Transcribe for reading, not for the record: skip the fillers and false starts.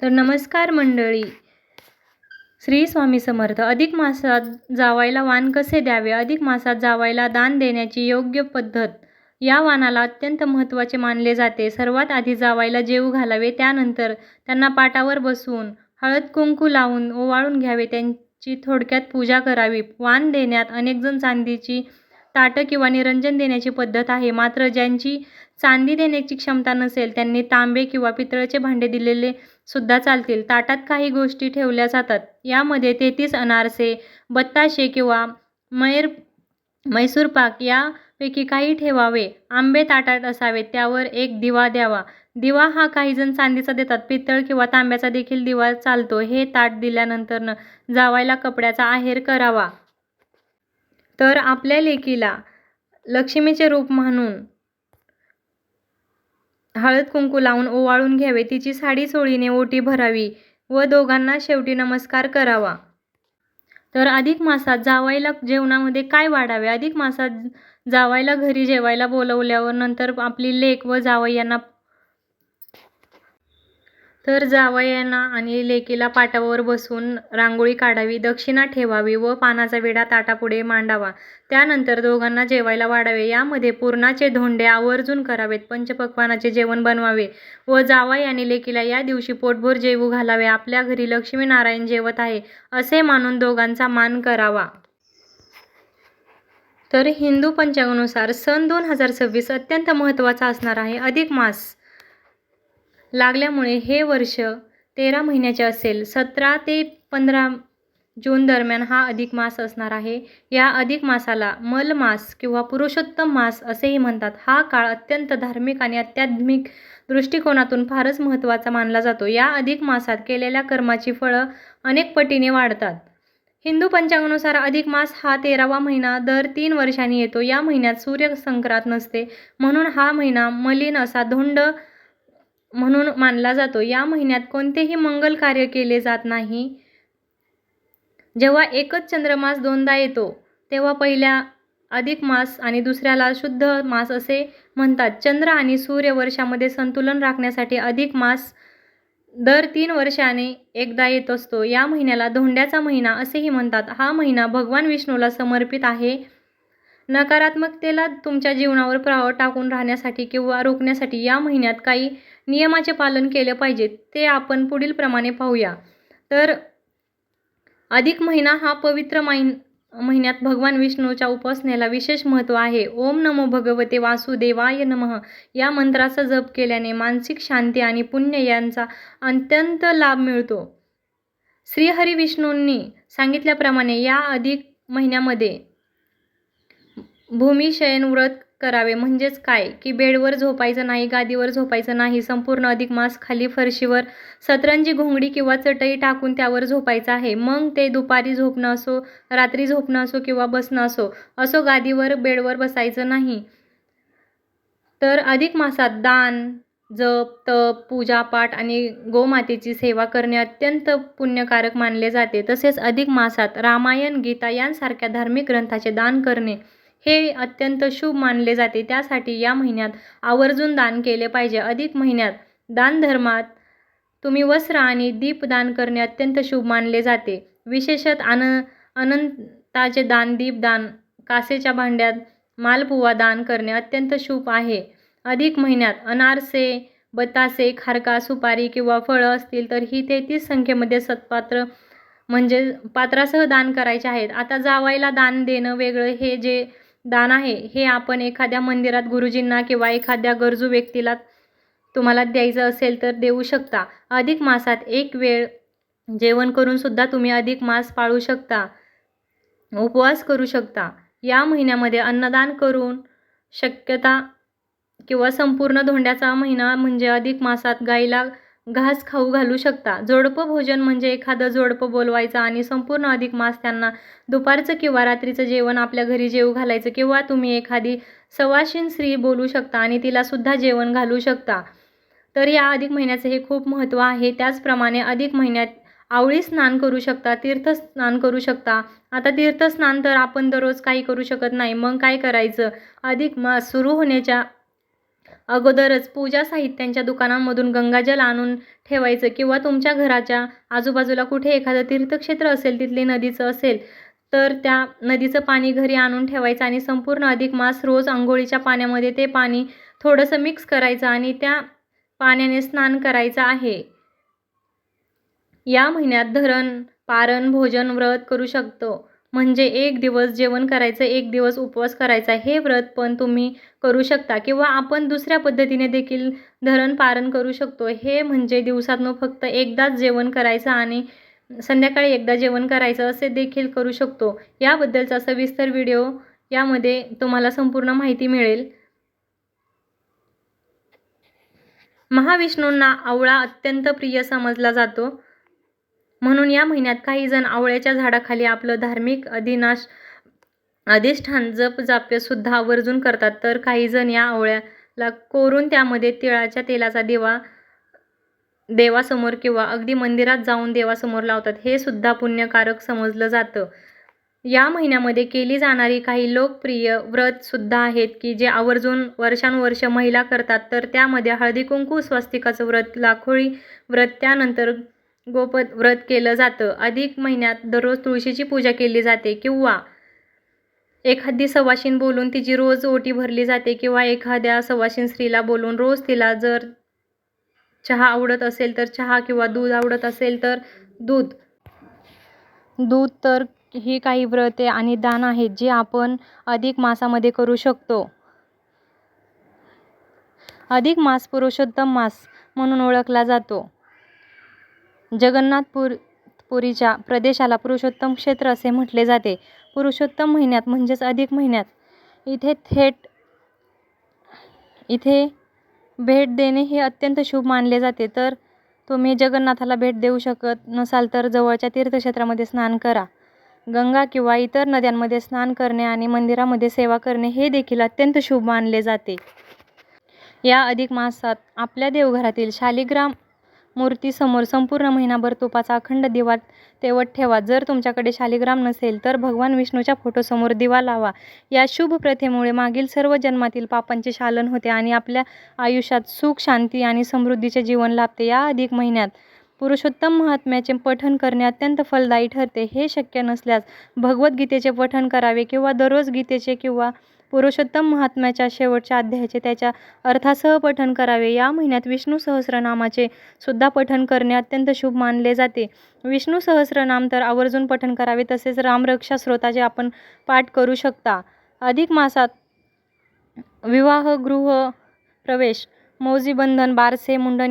तर नमस्कार मंडळी. श्री स्वामी समर्थ. अधिक मासात जावायला वाण कसे द्यावे? अधिक मासात जावायला दान देण्याची योग्य पद्धत. या वाणाला अत्यंत महत्त्वाचे मानले जाते. सर्वात आधी जावायला जेवू घालावे, त्यानंतर त्यांना पाटावर बसवून हळद कुंकू लावून ओवाळून घ्यावे, त्यांची थोडक्यात पूजा करावी. वाण देण्यात अनेकजण चांदीची ताटं किंवा निरंजन देण्याची पद्धत आहे. मात्र ज्यांची चांदी देण्याची क्षमता नसेल त्यांनी तांबे किंवा पितळेचे भांडे दिलेले सुद्धा चालतील. ताटात काही गोष्टी ठेवल्या जातात. यामध्ये 33 अनारसे, बत्ताशे किंवा मैसूर पाक यापैकी काही ठेवावे. आंबे ताटात असावेत. त्यावर एक दिवा द्यावा. दिवा हा काहीजण चांदीचा देतात, पितळ किंवा तांब्याचा देखील दिवा चालतो. हे ताट दिल्यानंतर जावायला कपड्याचा आहेर करावा. तर आपल्या लेकीला लक्ष्मीचे रूप म्हणून हळद कुंकू लावून ओवाळून घ्यावे. तिची साडी चोळीने ओटी भरावी व दोघांना शेवटी नमस्कार करावा. तर अधिक मासात जावायला जेवणामध्ये काय वाढावे? अधिक मासात जावायला घरी जेवायला बोलवल्यावर नंतर आपली लेक व जावई जावयांना आणि लेकीला पाटावर बसवून रांगोळी काढावी, दक्षिणा ठेवावी व पानाचा विडा ताटापुढे मांडावा. त्यानंतर दोघांना जेवायला वाढावे. यामध्ये पुरणाचे धोंडे आवर्जून करावेत. पंचपक्वान्नाचे जेवण बनवावे व जावई आणि लेकीला या दिवशी पोटभर जेवू घालावे. आपल्या घरी लक्ष्मीनारायण जेवत आहे असे मानून दोघांचा मान करावा. तर हिंदू पंचांगानुसार सन 2026 अत्यंत महत्त्वाचा असणार आहे. अधिक मास लागल्यामुळे हे वर्ष 13 महिन्याचे असेल. 17 ते 15 जून दरम्यान हा अधिक मास असणार आहे. या अधिक मासाला मल मास किंवा पुरुषोत्तम मास असेही म्हणतात. हा काळ अत्यंत धार्मिक आणि आध्यात्मिक दृष्टिकोनातून फारच महत्त्वाचा मानला जातो. या अधिक मासात केलेल्या कर्माची फळं अनेक पटीने वाढतात. हिंदू पंचांगानुसार अधिक मास हा 13वा महिना दर 3 वर्षांनी येतो. या महिन्यात सूर्य संक्रांत नसते, म्हणून हा महिना मलिन असा धोंड म्हणून मानला जातो. या महिन्यात कोणतेही मंगल कार्य केले जात नाही. जेव्हा एकच चंद्रमास दोनदा येतो तेव्हा पहिल्या अधिक मास आणि दुसऱ्याला शुद्ध मास असे म्हणतात. चंद्र आणि सूर्य वर्षामध्ये संतुलन राखण्यासाठी अधिक मास दर 3 वर्षांनी एकदा येत असतो. या महिन्याला धोंड्याचा महिना असेही म्हणतात. हा महिना भगवान विष्णूला समर्पित आहे. नकारात्मकतेला तुमच्या जीवनावर प्रभाव टाकून राहण्यासाठी किंवा रोखण्यासाठी या महिन्यात काही नियमाचे पालन केले पाहिजे. ते आपण पुढील प्रमाणे पाहूया. तर अधिक महिना हा पवित्र महिन्यात भगवान विष्णूच्या उपासनेला विशेष महत्त्व आहे. ओम नमो भगवते वासुदेवाय नमः या मंत्राचा जप केल्याने मानसिक शांती आणि पुण्य यांचा अत्यंत लाभ मिळतो. श्रीहरी विष्णूंनी सांगितल्याप्रमाणे या अधिक महिन्यामध्ये भूमिशयन व्रत करावे. म्हणजेच काय की बेडवर झोपायचं नाही, गादीवर झोपायचं नाही. संपूर्ण अधिक मास खाली फरशीवर सतरंजी, घोंगडी किंवा चटई टाकून त्यावर झोपायचं आहे. मग ते दुपारी झोपणं असो, रात्री झोपणं असो किंवा बसणं असो गादीवर बेडवर बसायचं नाही. तर अधिक मासात दान, जप, तप, पूजापाठ आणि गोमातेची सेवा करणे अत्यंत पुण्यकारक मानले जाते. तसेच अधिक मासात रामायण, गीता यांसारख्या धार्मिक ग्रंथाचे दान करणे हे अत्यंत शुभ मानले जाते. त्यासाठी या महिन्यात आवर्जून दान केले पाहिजे. अधिक महिन्यात दानधर्मात तुम्ही वस्त्र आणि दीप दान करणे अत्यंत शुभ मानले जाते. विशेषतः अनंताचे दान, दीपदान, काचेच्या भांड्यात मालपुवा दान करणे अत्यंत शुभ आहे. अधिक महिन्यात अनारसे, बतासे, खारका, सुपारी किंवा फळं असतील तर ही 33 संख्येमध्ये सत्पात्र म्हणजे पात्रासह दान करायचे आहेत. आता जावायला दान देणं वेगळं. हे जे दान आहे हे आपण एखाद्या मंदिरात गुरुजींना किंवा एखाद्या गरजू व्यक्तीला तुम्हाला द्यायचं असेल तर देऊ शकता. अधिक मासात एक वेळ जेवण करून सुद्धा तुम्ही अधिक मास पाळू शकता, उपवास करू शकता. या महिन्यामध्ये अन्नदान करून शक्यता किंवा संपूर्ण धोंड्याचा महिना म्हणजे अधिक मासात गाईला घास खाऊ घालू शकता. जोडपं भोजन म्हणजे एखादं जोडपं बोलवायचं आणि संपूर्ण अधिक मास त्यांना दुपारचं किंवा रात्रीचं जेवण आपल्या घरी जेवू घालायचं किंवा तुम्ही एखादी सवाशीण स्त्री बोलू शकता आणि तिला सुद्धा जेवण घालू शकता. तर या अधिक महिन्याचे हे खूप महत्त्व आहे. त्याचप्रमाणे अधिक महिन्यात आवळी स्नान करू शकता, तीर्थस्नान करू शकता. आता तीर्थस्नान तर आपण दररोज काही करू शकत नाही. मग काय करायचं? अधिक मास सुरू होण्याच्या अगोदरच पूजा साहित्यांच्या दुकानांमधून गंगाजल आणून ठेवायचं किंवा तुमच्या घराच्या आजूबाजूला कुठे एखादं तीर्थक्षेत्र असेल, तिथली नदीचं असेल तर त्या नदीचं पाणी घरी आणून ठेवायचं आणि संपूर्ण अधिक मास रोज अंघोळीच्या पाण्यामध्ये ते पाणी थोडंसं मिक्स करायचं आणि त्या पाण्याने स्नान करायचं आहे. या महिन्यात धरण, पारण, भोजन व्रत करू शकतो. म्हणजे 1 दिवस जेवण करायचं, 1 दिवस उपवास करायचा. हे व्रत पण तुम्ही करू शकता किंवा आपण दुसऱ्या पद्धतीने देखील धरण पारण करू शकतो. हे म्हणजे दिवसातून फक्त एकदाच जेवण करायचं आणि संध्याकाळी एकदा जेवण करायचं असे देखील करू शकतो. याबद्दलचा सविस्तर व्हिडिओ यामध्ये तुम्हाला संपूर्ण माहिती मिळेल. महाविष्णूंना आवळा अत्यंत प्रिय समजला जातो. म्हणून या महिन्यात काही जण आवळ्याच्या झाडाखाली आपलं धार्मिक अधिष्ठान जप-जाप्य सुद्धा आवर्जून करतात. तर काही जण या आवळ्याला कोरून त्यामध्ये तिळाच्या तेलाचा दिवा देवासमोर किंवा अगदी मंदिरात जाऊन देवासमोर लावतात. हे सुद्धा पुण्यकारक समजलं जातं. या महिन्यामध्ये केली जाणारी काही लोकप्रिय व्रत सुद्धा आहेत की जे आवर्जून वर्षानुवर्ष महिला करतात. तर त्यामध्ये हळदी-कुंकू, स्वस्तिकाचं व्रत, लाखोळी व्रत, त्यानंतर गोपद व्रत केलं जातं. अधिक महिन्यात दररोज तुळशीची पूजा केली जाते किंवा एखादी सवाशीण बोलून तिची रोज ओटी भरली जाते किंवा एखाद्या सवाशीण स्त्रीला बोलून रोज तिला जर चहा आवडत असेल तर चहा किंवा दूध आवडत असेल तर दूध. तर ही काही व्रते आणि दान आहेत जे आपण अधिक मासामध्ये करू शकतो. अधिक मास पुरुषोत्तम मास म्हणून ओळखला जातो. जगन्नाथपुरीच्या प्रदेशाला पुरुषोत्तम क्षेत्र असे म्हटले जाते. पुरुषोत्तम महिन्यात म्हणजेच अधिक महिन्यात इथे भेट देणे हे अत्यंत शुभ मानले जाते. तर तुम्ही जगन्नाथाला भेट देऊ शकत नसाल तर जवळच्या तीर्थक्षेत्रामध्ये स्नान करा. गंगा किंवा इतर नद्यांमध्ये स्नान करणे आणि मंदिरामध्ये सेवा करणे हे देखील अत्यंत शुभ मानले जाते. या अधिक मासात आपल्या देवघरातील शालिग्राम मूर्तीसमोर संपूर्ण महिनाभर तुपाचा अखंड दिवा तेवत ठेवा. जर तुमच्याकडे शालिग्राम नसेल तर भगवान विष्णूच्या फोटोसमोर दिवा लावा. या शुभ प्रथेमुळे मागील सर्व जन्मातील पापांचे शालन होते आणि आपल्या आयुष्यात सुख, शांती आणि समृद्धीचे जीवन लाभते. या अधिक महिन्यात पुरुषोत्तम महात्म्याचे पठण करणे अत्यंत फलदायी ठरते. हे शक्य नसल्यास भगवद्गीतेचे पठण करावे किंवा दररोज गीतेचे किंवा पुरुषोत्तम महात्म्याच्या शेवटच्या अध्यायाचे त्याच्या अर्थासह पठण करावे. या महिन्यात विष्णू सहस्रनामाचे सुद्धा पठण करणे अत्यंत शुभ मानले जाते. विष्णू सहस्रनाम तर आवर्जून पठण करावे. तसेच रामरक्षा स्तोत्राचे आपण पाठ करू शकता. अधिक मासात विवाह, गृह प्रवेश, मौजीबंधन, बारसे, मुंडन